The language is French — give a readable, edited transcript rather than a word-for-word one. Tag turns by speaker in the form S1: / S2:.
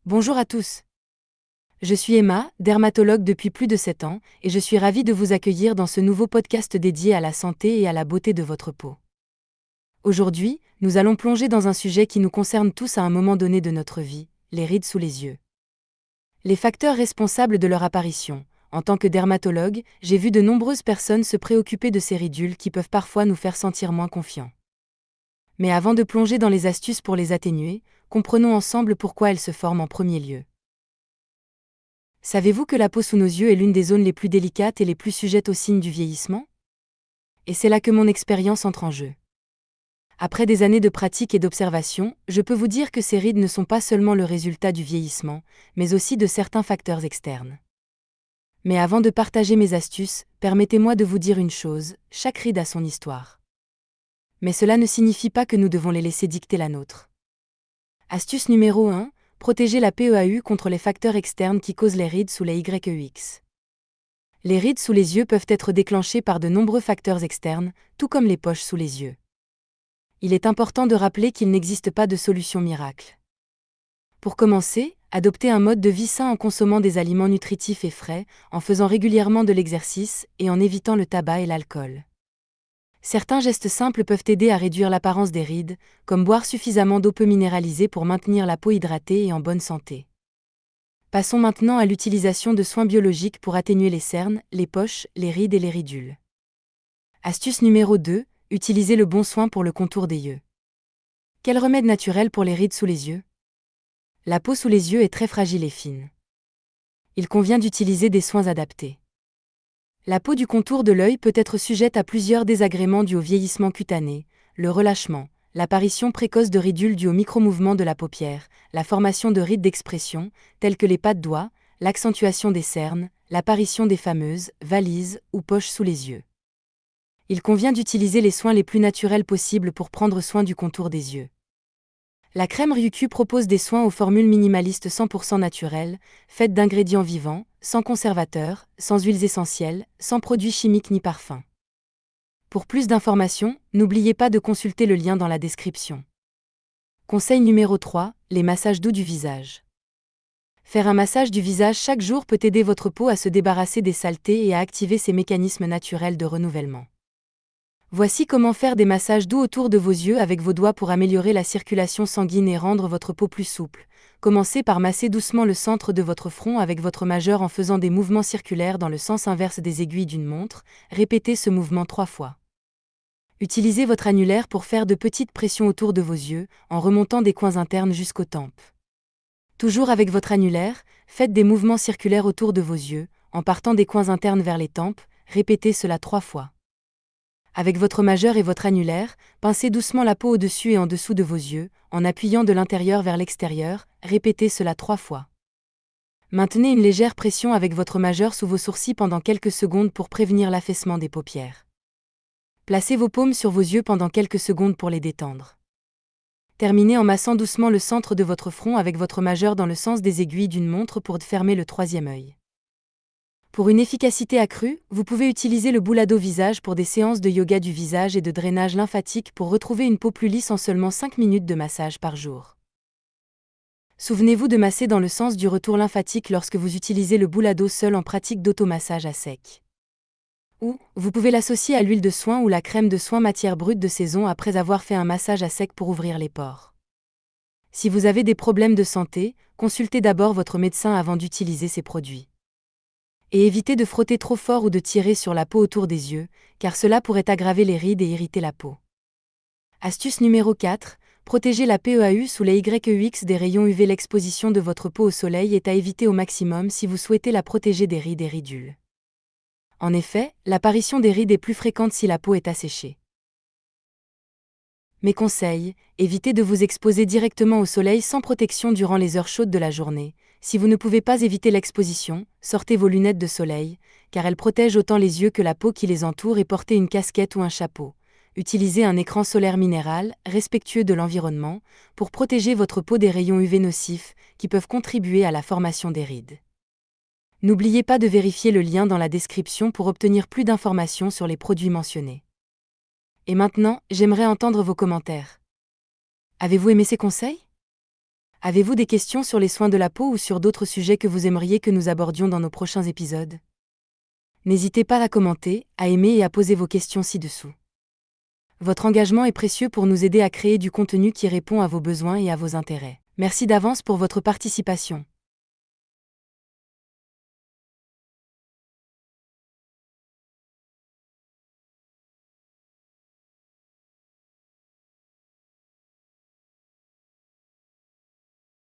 S1: Bonjour à tous. Je suis Emma, dermatologue depuis plus de 7 ans, et je suis ravie de vous accueillir dans ce nouveau podcast dédié à la santé et à la beauté de votre peau. Aujourd'hui, nous allons plonger dans un sujet qui nous concerne tous à un moment donné de notre vie, les rides sous les yeux. Les facteurs responsables de leur apparition. En tant que dermatologue, j'ai vu de nombreuses personnes se préoccuper de ces ridules qui peuvent parfois nous faire sentir moins confiants. Mais avant de plonger dans les astuces pour les atténuer, comprenons ensemble pourquoi elles se forment en premier lieu. Savez-vous que la peau sous nos yeux est l'une des zones les plus délicates et les plus sujettes aux signes du vieillissement? Et c'est là que mon expérience entre en jeu. Après des années de pratique et d'observation, je peux vous dire que ces rides ne sont pas seulement le résultat du vieillissement, mais aussi de certains facteurs externes. Mais avant de partager mes astuces, permettez-moi de vous dire une chose, chaque ride a son histoire. Mais cela ne signifie pas que nous devons les laisser dicter la nôtre. Astuce numéro 1, protéger la PEAU contre les facteurs externes qui causent les rides sous les YEX. Les rides sous les yeux peuvent être déclenchées par de nombreux facteurs externes, tout comme les poches sous les yeux. Il est important de rappeler qu'il n'existe pas de solution miracle. Pour commencer, adoptez un mode de vie sain en consommant des aliments nutritifs et frais, en faisant régulièrement de l'exercice et en évitant le tabac et l'alcool. Certains gestes simples peuvent aider à réduire l'apparence des rides, comme boire suffisamment d'eau peu minéralisée pour maintenir la peau hydratée et en bonne santé. Passons maintenant à l'utilisation de soins biologiques pour atténuer les cernes, les poches, les rides et les ridules. Astuce numéro 2, utilisez le bon soin pour le contour des yeux. Quel remède naturel pour les rides sous les yeux? La peau sous les yeux est très fragile et fine. Il convient d'utiliser des soins adaptés. La peau du contour de l'œil peut être sujette à plusieurs désagréments dus au vieillissement cutané, le relâchement, l'apparition précoce de ridules dues au micromouvement de la paupière, la formation de rides d'expression, telles que les pas de doigts, l'accentuation des cernes, l'apparition des fameuses valises ou poches sous les yeux. Il convient d'utiliser les soins les plus naturels possibles pour prendre soin du contour des yeux. La crème Ryukyuu propose des soins aux formules minimalistes 100% naturelles, faites d'ingrédients vivants, sans conservateurs, sans huiles essentielles, sans produits chimiques ni parfums. Pour plus d'informations, n'oubliez pas de consulter le lien dans la description. Conseil numéro 3, les massages doux du visage. Faire un massage du visage chaque jour peut aider votre peau à se débarrasser des saletés et à activer ses mécanismes naturels de renouvellement. Voici comment faire des massages doux autour de vos yeux avec vos doigts pour améliorer la circulation sanguine et rendre votre peau plus souple. Commencez par masser doucement le centre de votre front avec votre majeur en faisant des mouvements circulaires dans le sens inverse des aiguilles d'une montre. Répétez ce mouvement 3 fois. Utilisez votre annulaire pour faire de petites pressions autour de vos yeux, en remontant des coins internes jusqu'aux tempes. Toujours avec votre annulaire, faites des mouvements circulaires autour de vos yeux, en partant des coins internes vers les tempes. Répétez cela 3 fois. Avec votre majeur et votre annulaire, pincez doucement la peau au-dessus et en dessous de vos yeux, en appuyant de l'intérieur vers l'extérieur. Répétez cela 3 fois. Maintenez une légère pression avec votre majeur sous vos sourcils pendant quelques secondes pour prévenir l'affaissement des paupières. Placez vos paumes sur vos yeux pendant quelques secondes pour les détendre. Terminez en massant doucement le centre de votre front avec votre majeur dans le sens des aiguilles d'une montre pour fermer le troisième œil. Pour une efficacité accrue, vous pouvez utiliser le boulado visage pour des séances de yoga du visage et de drainage lymphatique pour retrouver une peau plus lisse en seulement 5 minutes de massage par jour. Souvenez-vous de masser dans le sens du retour lymphatique lorsque vous utilisez le boulado seul en pratique d'automassage à sec. Ou, vous pouvez l'associer à l'huile de soin ou la crème de soin matière brute de saison après avoir fait un massage à sec pour ouvrir les pores. Si vous avez des problèmes de santé, consultez d'abord votre médecin avant d'utiliser ces produits. Et évitez de frotter trop fort ou de tirer sur la peau autour des yeux, car cela pourrait aggraver les rides et irriter la peau. Astuce numéro 4, protégez la PEAU sous les YEX des rayons UV. L'exposition de votre peau au soleil est à éviter au maximum si vous souhaitez la protéger des rides et ridules. En effet, l'apparition des rides est plus fréquente si la peau est asséchée. Mes conseils, évitez de vous exposer directement au soleil sans protection durant les heures chaudes de la journée. Si vous ne pouvez pas éviter l'exposition, sortez vos lunettes de soleil, car elles protègent autant les yeux que la peau qui les entoure, et portez une casquette ou un chapeau. Utilisez un écran solaire minéral, respectueux de l'environnement, pour protéger votre peau des rayons UV nocifs, qui peuvent contribuer à la formation des rides. N'oubliez pas de vérifier le lien dans la description pour obtenir plus d'informations sur les produits mentionnés. Et maintenant, j'aimerais entendre vos commentaires. Avez-vous aimé ces conseils? Avez-vous des questions sur les soins de la peau ou sur d'autres sujets que vous aimeriez que nous abordions dans nos prochains épisodes? N'hésitez pas à commenter, à aimer et à poser vos questions ci-dessous. Votre engagement est précieux pour nous aider à créer du contenu qui répond à vos besoins et à vos intérêts. Merci d'avance pour votre participation.